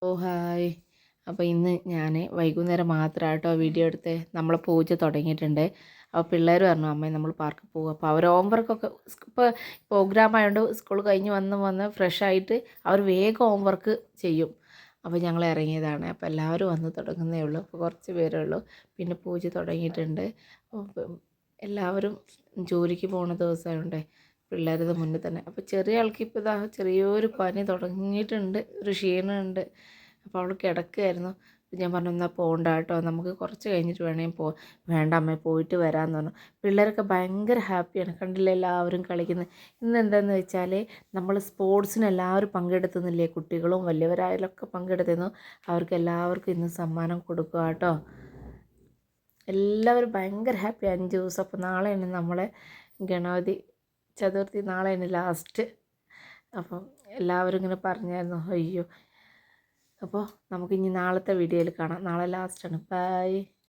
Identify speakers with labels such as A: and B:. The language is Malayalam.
A: ഓ ഹായ്. അപ്പോൾ ഇന്ന് ഞാൻ വൈകുന്നേരം മാത്രമായിട്ടോ വീഡിയോ എടുത്ത് നമ്മളെ പൂജ തുടങ്ങിയിട്ടുണ്ട്. അപ്പോൾ പിള്ളേർ പറഞ്ഞു അമ്മേ നമ്മൾ പാർക്കിൽ പോകും. അപ്പോൾ അവർ ഹോംവർക്കൊക്കെ ഇപ്പോൾ പ്രോഗ്രാം ആയതുകൊണ്ട് സ്കൂൾ കഴിഞ്ഞ് വന്ന് ഫ്രഷ് ആയിട്ട് അവർ വേഗം ഹോംവർക്ക് ചെയ്യും. അപ്പോൾ ഞങ്ങൾ ഇറങ്ങിയതാണ്. അപ്പോൾ എല്ലാവരും വന്ന് തുടങ്ങുന്നേ ഉള്ളൂ. അപ്പോൾ കുറച്ച് പേരേ ഉള്ളൂ. പിന്നെ പൂജ തുടങ്ങിയിട്ടുണ്ട്. അപ്പം എല്ലാവരും ജോലിക്ക് പോകുന്ന ദിവസമായതുകൊണ്ട് പിള്ളേരുടെ മുന്നിൽ തന്നെ. അപ്പോൾ ചെറിയ ആൾക്ക് ഇപ്പോൾ ഇതാ ചെറിയൊരു പനി തുടങ്ങിയിട്ടുണ്ട്, ഒരു ക്ഷീണമുണ്ട്. അപ്പോൾ അവൾ കിടക്കുകയായിരുന്നു. ഞാൻ പറഞ്ഞു എന്നാൽ പോകണ്ട കേട്ടോ, നമുക്ക് കുറച്ച് കഴിഞ്ഞിട്ട് വേണമെങ്കിൽ വേണ്ട അമ്മേ പോയിട്ട് വരാമെന്ന് പറഞ്ഞു. പിള്ളേരൊക്കെ ഭയങ്കര ഹാപ്പിയാണ്, കണ്ടില്ലേ എല്ലാവരും കളിക്കുന്നത്. ഇന്ന് എന്താണെന്ന് വെച്ചാൽ നമ്മൾ സ്പോർട്സിന് എല്ലാവരും പങ്കെടുത്തുന്നില്ലേ, കുട്ടികളും വലിയവരായാലൊക്കെ പങ്കെടുത്തിരുന്നു. അവർക്ക് എല്ലാവർക്കും ഇന്ന് സമ്മാനം കൊടുക്കുക കേട്ടോ. എല്ലാവരും ഭയങ്കര ഹാപ്പി 5 ദിവസം. അപ്പോൾ നാളെയാണ് നമ്മളെ ഗണപതി ചതുർത്ഥി, നാളെയാണ് ലാസ്റ്റ്. അപ്പം എല്ലാവരും ഇങ്ങനെ പറഞ്ഞായിരുന്നു. അയ്യോ, അപ്പോൾ നമുക്കിനി നാളത്തെ വീഡിയോയിൽ കാണാം. നാളെ ലാസ്റ്റാണ്. ബൈ.